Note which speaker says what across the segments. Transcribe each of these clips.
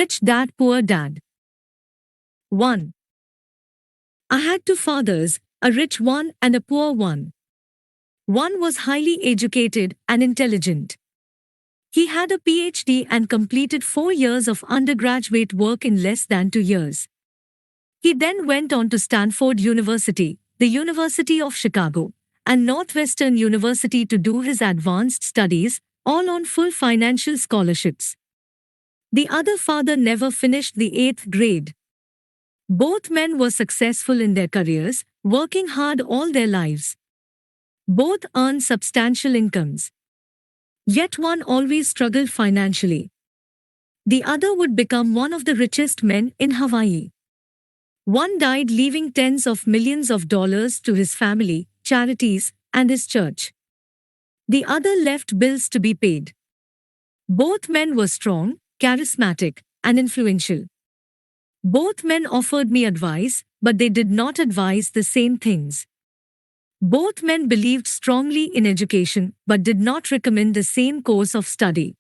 Speaker 1: Rich Dad Poor Dad. 1. I had two fathers, a rich one and a poor one. One was highly educated and intelligent. He had a PhD and completed 4 years of undergraduate work in less than 2 years. He then went on to Stanford University, the University of Chicago, and Northwestern University to do his advanced studies, all on full financial scholarships. The other father never finished the 8th grade. Both men were successful in their careers, working hard all their lives. Both earned substantial incomes. Yet one always struggled financially. The other would become one of the richest men in Hawaii. One died leaving tens of millions of dollars to his family, charities, and his church. The other left bills to be paid. Both men were strong, charismatic, and influential. Both men offered me advice, but they did not advise the same things. Both men believed strongly in education, but did not recommend the same course of study.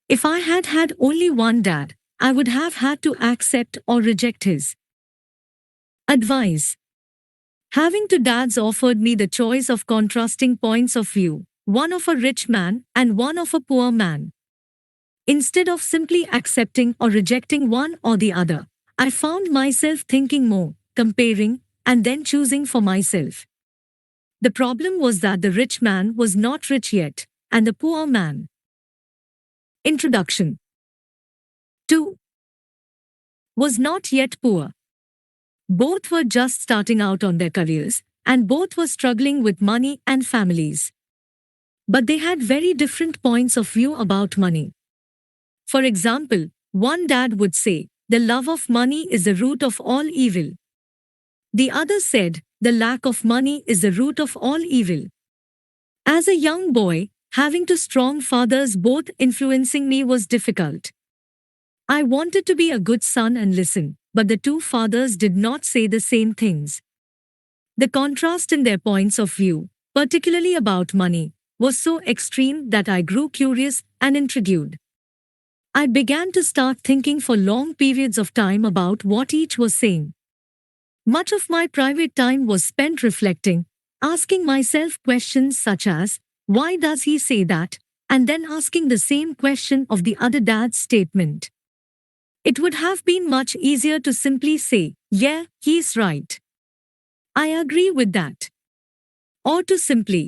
Speaker 1: If I had had only one dad, I would have had to accept or reject his advice. Having two dads offered me the choice of contrasting points of view, one of a rich man and one of a poor man. Instead of simply accepting or rejecting one or the other, I found myself thinking more, comparing, and then choosing for myself. The problem was that the rich man was not rich yet, and the poor man. Introduction. 2. Was not yet poor. Both were just starting out on their careers, and both were struggling with money and families. But they had very different points of view about money. For example, one dad would say, "The love of money is the root of all evil." The other said, "The lack of money is the root of all evil." As a young boy, having two strong fathers both influencing me was difficult. I wanted to be a good son and listen, but the two fathers did not say the same things. The contrast in their points of view, particularly about money, was so extreme that I grew curious and intrigued. I began to start thinking for long periods of time about what each was saying. Much of my private time was spent reflecting, asking myself questions such as, "Why does he say that?" and then asking the same question of the other dad's statement. It would have been much easier to simply say, "Yeah, he's right. I agree with that." Or to simply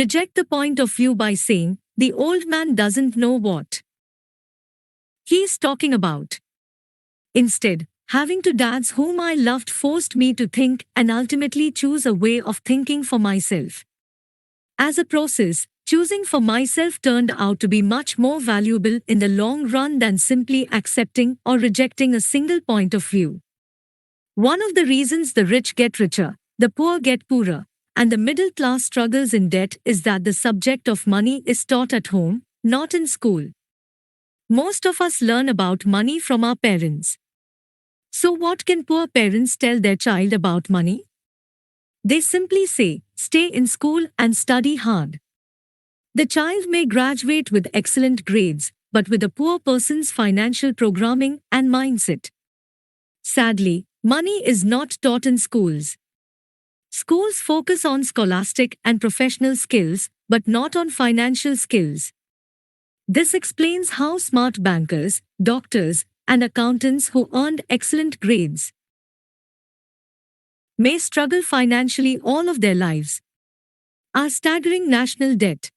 Speaker 1: reject the point of view by saying, "The old man doesn't know what he's talking about." Instead, having two dads whom I loved forced me to think and ultimately choose a way of thinking for myself. As a process, choosing for myself turned out to be much more valuable in the long run than simply accepting or rejecting a single point of view. One of the reasons the rich get richer, the poor get poorer, and the middle class struggles in debt is that the subject of money is taught at home, not in school. Most of us learn about money from our parents. So what can poor parents tell their child about money? They simply say, "Stay in school and study hard." The child may graduate with excellent grades, but with a poor person's financial programming and mindset. Sadly, money is not taught in schools. Schools focus on scholastic and professional skills, but not on financial skills. This explains how smart bankers, doctors, and accountants who earned excellent grades may struggle financially all of their lives. Our staggering national debt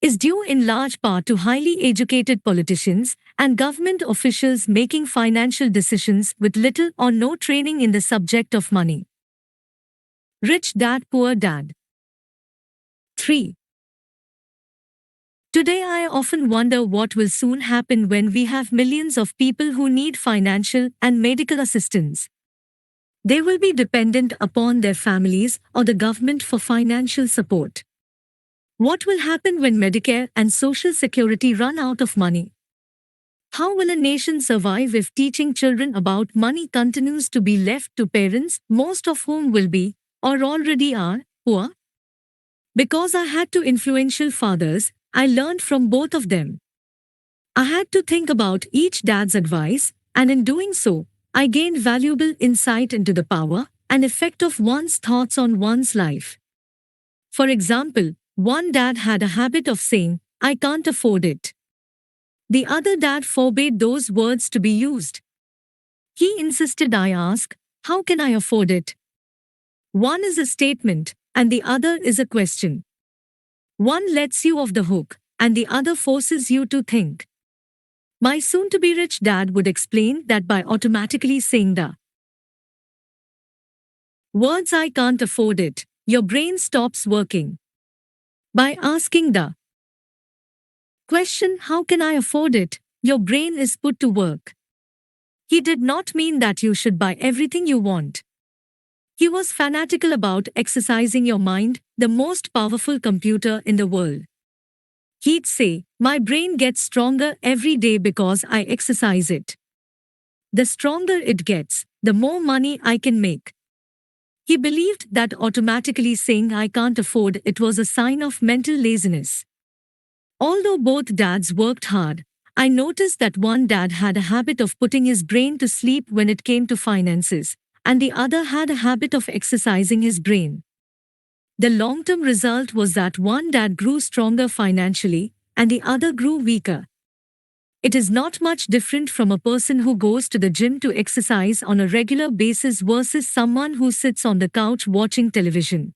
Speaker 1: is due in large part to highly educated politicians and government officials making financial decisions with little or no training in the subject of money. Rich Dad Poor Dad. 3. Today I often wonder what will soon happen when we have millions of people who need financial and medical assistance. They will be dependent upon their families or the government for financial support. What will happen when Medicare and Social Security run out of money? How will a nation survive if teaching children about money continues to be left to parents, most of whom will be, or already are, poor? Because I had two influential fathers, I learned from both of them. I had to think about each dad's advice, and in doing so, I gained valuable insight into the power and effect of one's thoughts on one's life. For example, one dad had a habit of saying, "I can't afford it." The other dad forbade those words to be used. He insisted I ask, "How can I afford it?" One is a statement, and the other is a question. One lets you off the hook, and the other forces you to think. My soon to be rich dad would explain that by automatically saying the words "I can't afford it," your brain stops working. By asking the question "How can I afford it?" your brain is put to work. He did not mean that you should buy everything you want. He was fanatical about exercising your mind, the most powerful computer in the world. He'd say, "My brain gets stronger every day because I exercise it. The stronger it gets, the more money I can make." He believed that automatically saying "I can't afford it" was a sign of mental laziness. Although both dads worked hard, I noticed that one dad had a habit of putting his brain to sleep when it came to finances, and the other had a habit of exercising his brain. The long-term result was that one dad grew stronger financially, and the other grew weaker. It is not much different from a person who goes to the gym to exercise on a regular basis versus someone who sits on the couch watching television.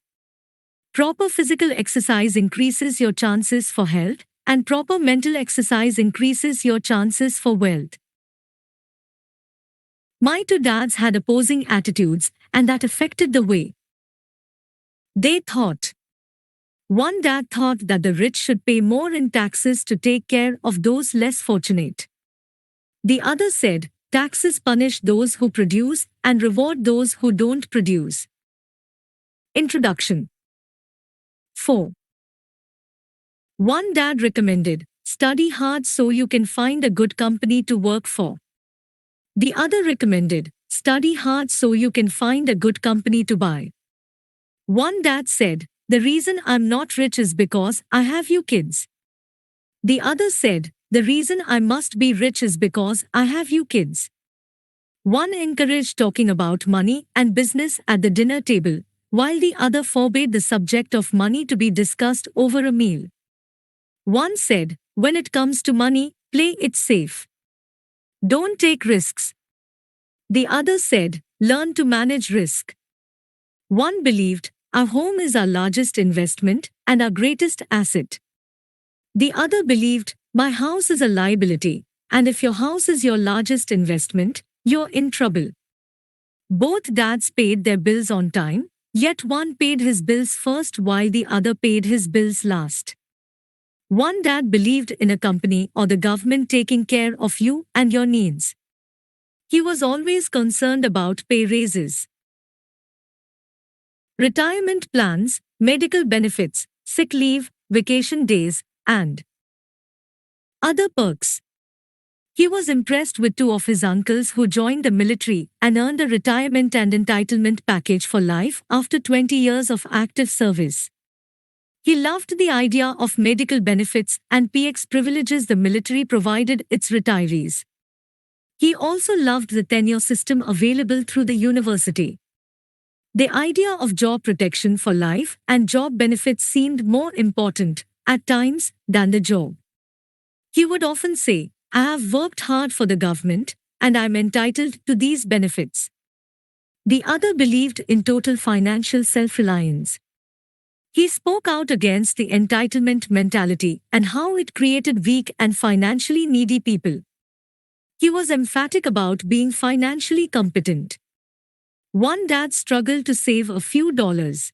Speaker 1: Proper physical exercise increases your chances for health, and proper mental exercise increases your chances for wealth. My two dads had opposing attitudes, and that affected the way they thought. One dad thought that the rich should pay more in taxes to take care of those less fortunate. The other said, "Taxes punish those who produce and reward those who don't produce." Introduction 4. One dad recommended, "Study hard so you can find a good company to work for." The other recommended, "Study hard so you can find a good company to buy." One dad said, "The reason I'm not rich is because I have you kids." The other said, "The reason I must be rich is because I have you kids." One encouraged talking about money and business at the dinner table, while the other forbade the subject of money to be discussed over a meal. One said, "When it comes to money, play it safe. Don't take risks." The other said, "Learn to manage risk." One believed, "Our home is our largest investment and our greatest asset." The other believed, "My house is a liability, and if your house is your largest investment, you're in trouble." Both dads paid their bills on time, yet one paid his bills first while the other paid his bills last. One dad believed in a company or the government taking care of you and your needs. He was always concerned about pay raises, retirement plans, medical benefits, sick leave, vacation days, and other perks. He was impressed with two of his uncles who joined the military and earned a retirement and entitlement package for life after 20 years of active service. He loved the idea of medical benefits and PX privileges the military provided its retirees. He also loved the tenure system available through the university. The idea of job protection for life and job benefits seemed more important, at times, than the job. He would often say, "I have worked hard for the government, and I'm entitled to these benefits." The other believed in total financial self-reliance. He spoke out against the entitlement mentality and how it created weak and financially needy people. He was emphatic about being financially competent. One dad struggled to save a few dollars.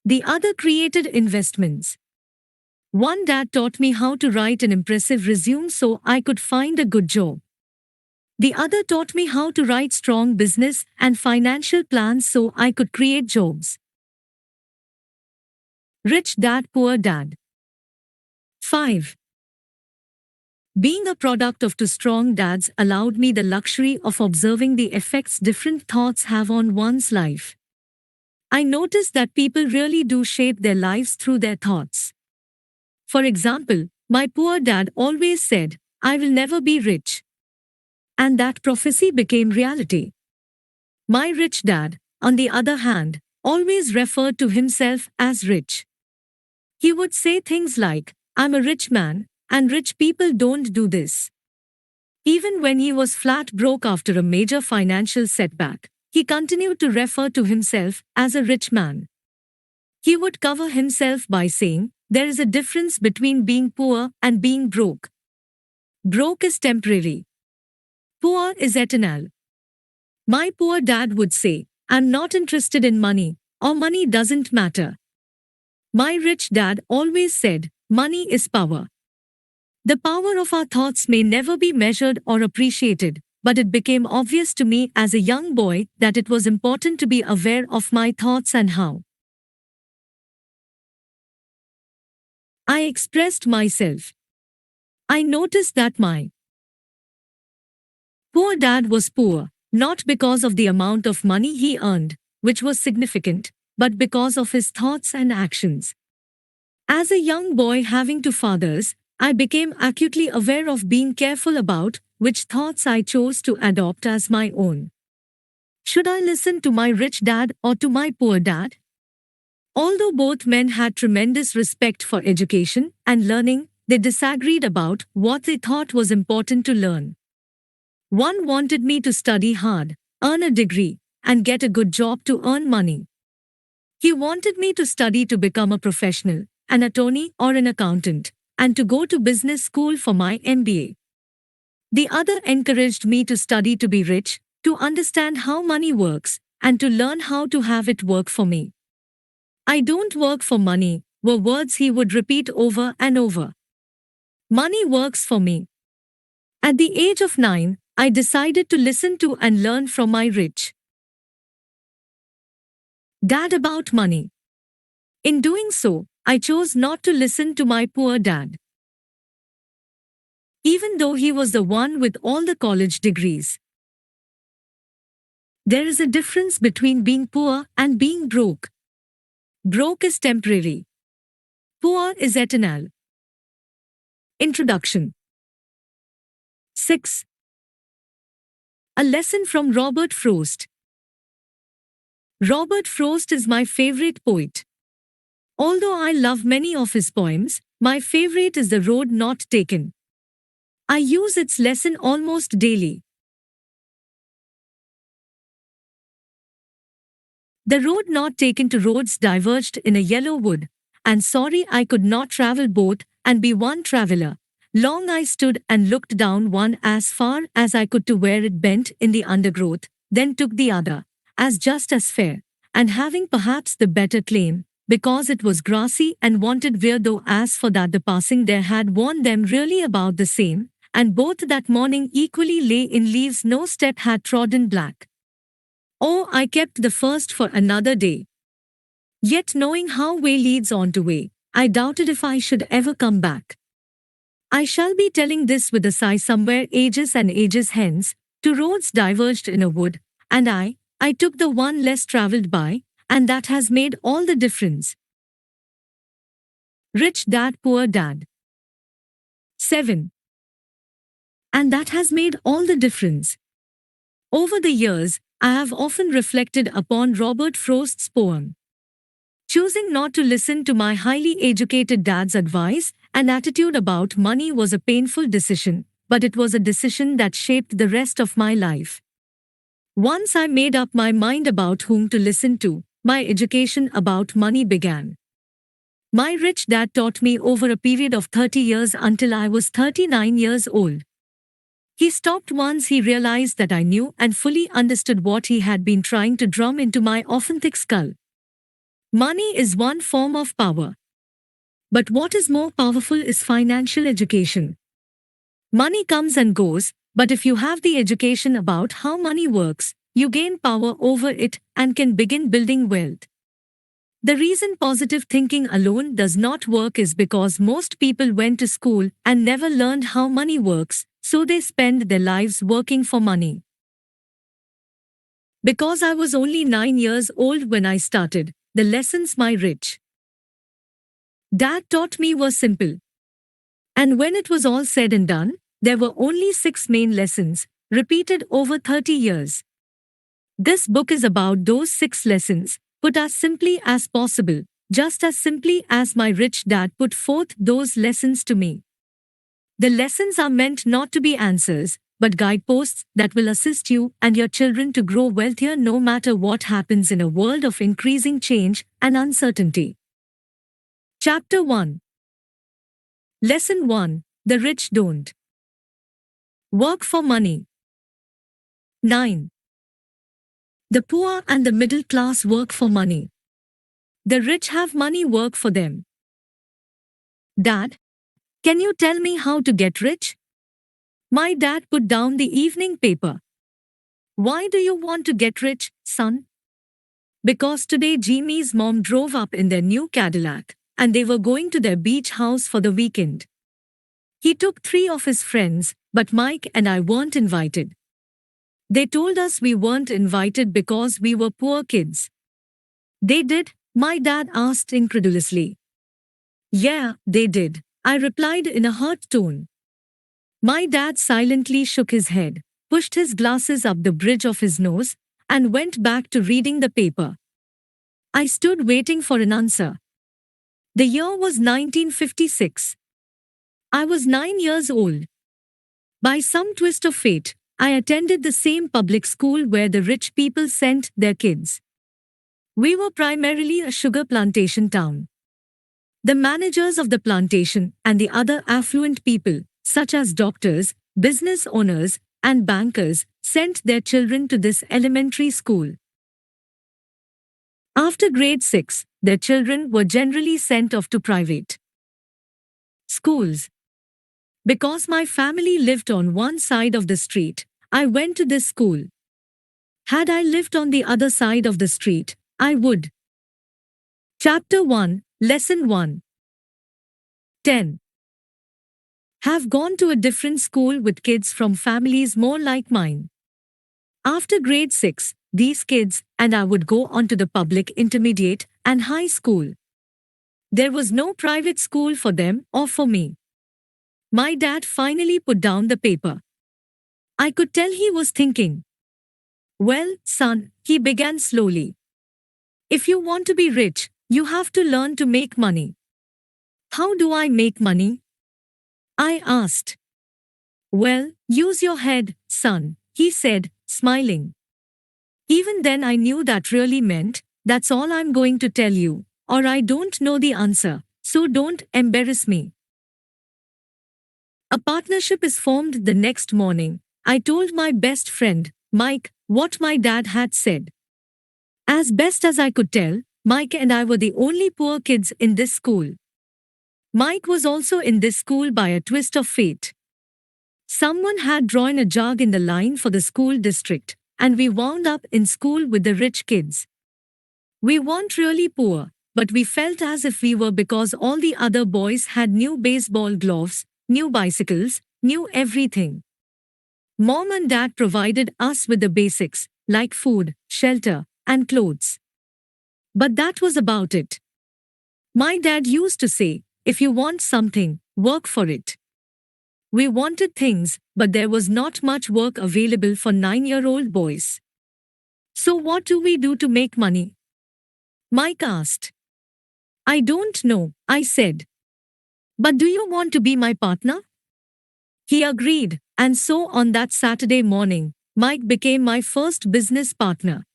Speaker 1: The other created investments. One dad taught me how to write an impressive resume so I could find a good job. The other taught me how to write strong business and financial plans so I could create jobs. Rich dad, poor dad. 5. Being a product of two strong dads allowed me the luxury of observing the effects different thoughts have on one's life. I noticed that people really do shape their lives through their thoughts. For example, my poor dad always said, "I will never be rich." And that prophecy became reality. My rich dad, on the other hand, always referred to himself as rich. He would say things like, "I'm a rich man, and rich people don't do this." Even when he was flat broke after a major financial setback, he continued to refer to himself as a rich man. He would cover himself by saying, "There is a difference between being poor and being broke. Broke is temporary. Poor is eternal." My poor dad would say, "I'm not interested in money, or money doesn't matter." My rich dad always said, "Money is power." The power of our thoughts may never be measured or appreciated, but it became obvious to me as a young boy that it was important to be aware of my thoughts and how I expressed myself. I noticed that my poor dad was poor, not because of the amount of money he earned, which was significant, but because of his thoughts and actions. As a young boy having two fathers, I became acutely aware of being careful about which thoughts I chose to adopt as my own. Should I listen to my rich dad or to my poor dad? Although both men had tremendous respect for education and learning, they disagreed about what they thought was important to learn. One wanted me to study hard, earn a degree, and get a good job to earn money. He wanted me to study to become a professional, an attorney or an accountant, and to go to business school for my MBA. The other encouraged me to study to be rich, to understand how money works, and to learn how to have it work for me. "I don't work for money," were words he would repeat over and over. "Money works for me." At the age of 9, I decided to listen to and learn from my rich dad about money. In doing so, I chose not to listen to my poor dad. Even though he was the one with all the college degrees. There is a difference between being poor and being broke. Broke is temporary. Poor is eternal. Introduction 6. A lesson from Robert Frost. Robert Frost is my favorite poet. Although I love many of his poems, my favorite is The Road Not Taken. I use its lesson almost daily. The road not taken to roads diverged in a yellow wood, and sorry I could not travel both and be one traveler. Long I stood and looked down one as far as I could to where it bent in the undergrowth, then took the other, as just as fair, and having perhaps the better claim, because it was grassy and wanted wear though as for that the passing there had worn them really about the same, and both that morning equally lay in leaves no step had trodden black. Oh, I kept the first for another day. Yet knowing how way leads on to way, I doubted if I should ever come back. I shall be telling this with a sigh somewhere ages and ages hence, two roads diverged in a wood, and I took the one less travelled by, and that has made all the difference. Rich Dad Poor Dad. 7. And that has made all the difference. Over the years, I have often reflected upon Robert Frost's poem. Choosing not to listen to my highly educated dad's advice and attitude about money was a painful decision, but it was a decision that shaped the rest of my life. Once I made up my mind about whom to listen to, my education about money began. My rich dad taught me over a period of 30 years until I was 39 years old. He stopped once he realized that I knew and fully understood what he had been trying to drum into my often thick skull. Money is one form of power. But what is more powerful is financial education. Money comes and goes, but if you have the education about how money works, you gain power over it and can begin building wealth. The reason positive thinking alone does not work is because most people went to school and never learned how money works, so they spend their lives working for money. Because I was only 9 years old when I started, the lessons my rich Dad taught me were simple. And when it was all said and done, there were only 6 main lessons, repeated over 30 years. This book is about those 6 lessons, put as simply as possible, just as simply as my rich dad put forth those lessons to me. The lessons are meant not to be answers, but guideposts that will assist you and your children to grow wealthier no matter what happens in a world of increasing change and uncertainty. Chapter 1. Lesson 1. The Rich Don't Work for Money. 9. The poor and the middle class work for money. The rich have money work for them. Dad, can you tell me how to get rich? My dad put down the evening paper. Why do you want to get rich, son? Because today Jimmy's mom drove up in their new Cadillac, and they were going to their beach house for the weekend. He took 3 of his friends, but Mike and I weren't invited. They told us we weren't invited because we were poor kids. They did? My dad asked incredulously. Yeah, they did, I replied in a hurt tone. My dad silently shook his head, pushed his glasses up the bridge of his nose, and went back to reading the paper. I stood waiting for an answer. The year was 1956. I was 9 years old. By some twist of fate, I attended the same public school where the rich people sent their kids. We were primarily a sugar plantation town. The managers of the plantation and the other affluent people, such as doctors, business owners, and bankers, sent their children to this elementary school. After grade 6, their children were generally sent off to private schools. Because my family lived on one side of the street, I went to this school. Had I lived on the other side of the street, I would. Chapter 1, Lesson 1. 10. Have gone to a different school with kids from families more like mine. After grade 6, these kids and I would go on to the public intermediate and high school. There was no private school for them or for me. My dad finally put down the paper. I could tell he was thinking. Well, son, he began slowly. If you want to be rich, you have to learn to make money. How do I make money? I asked. Well, use your head, son, he said, smiling. Even then I knew that really meant, that's all I'm going to tell you, or I don't know the answer, so don't embarrass me. A partnership is formed the next morning. I told my best friend, Mike, what my dad had said. As best as I could tell, Mike and I were the only poor kids in this school. Mike was also in this school by a twist of fate. Someone had drawn a jug in the line for the school district, and we wound up in school with the rich kids. We weren't really poor, but we felt as if we were because all the other boys had new baseball gloves, new bicycles, new everything. Mom and dad provided us with the basics, like food, shelter, and clothes. But that was about it. My dad used to say, if you want something, work for it. We wanted things, but there was not much work available for 9-year-old boys. So what do we do to make money? Mike asked. I don't know, I said. But do you want to be my partner? He agreed, and so on that Saturday morning, Mike became my first business partner.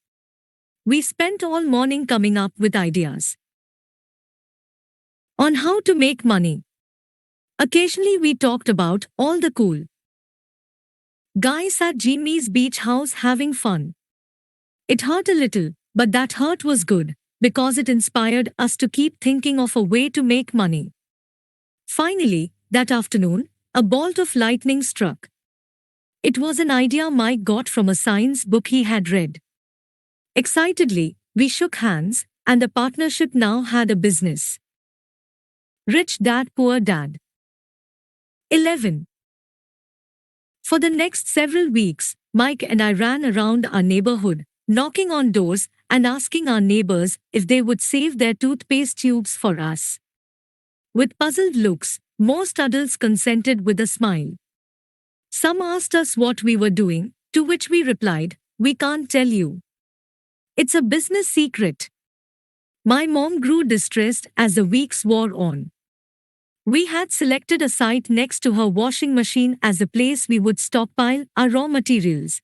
Speaker 1: We spent all morning coming up with ideas on how to make money. Occasionally we talked about all the cool guys at Jimmy's beach house having fun. It hurt a little, but that hurt was good, because it inspired us to keep thinking of a way to make money. Finally, that afternoon, a bolt of lightning struck. It was an idea Mike got from a science book he had read. Excitedly, we shook hands, and the partnership now had a business. Rich Dad Poor Dad. 11. For the next several weeks, Mike and I ran around our neighborhood, knocking on doors and asking our neighbors if they would save their toothpaste tubes for us. With puzzled looks, most adults consented with a smile. Some asked us what we were doing, to which we replied, "We can't tell you. It's a business secret." My mom grew distressed as the weeks wore on. We had selected a site next to her washing machine as a place we would stockpile our raw materials.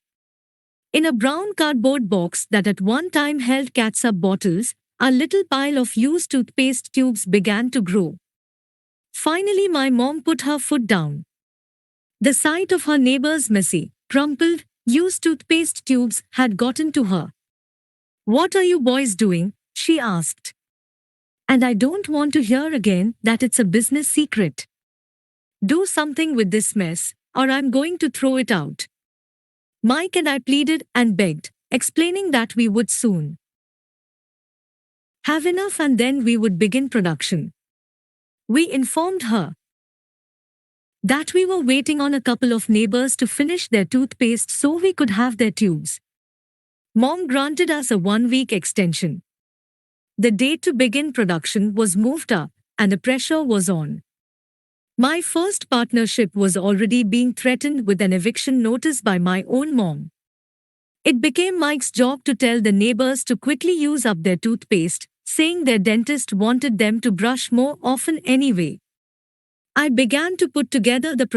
Speaker 1: In a brown cardboard box that at one time held catsup bottles, a little pile of used toothpaste tubes began to grow. Finally, my mom put her foot down. The sight of her neighbor's messy, crumpled, used toothpaste tubes had gotten to her. "What are you boys doing?" she asked. "And I don't want to hear again that it's a business secret. Do something with this mess, or I'm going to throw it out." Mike and I pleaded and begged, explaining that we would soon have enough and then we would begin production. We informed her that we were waiting on a couple of neighbors to finish their toothpaste so we could have their tubes. Mom granted us a 1-week extension. The date to begin production was moved up, and the pressure was on. My first partnership was already being threatened with an eviction notice by my own mom. It became Mike's job to tell the neighbors to quickly use up their toothpaste, saying their dentist wanted them to brush more often anyway. I began to put together the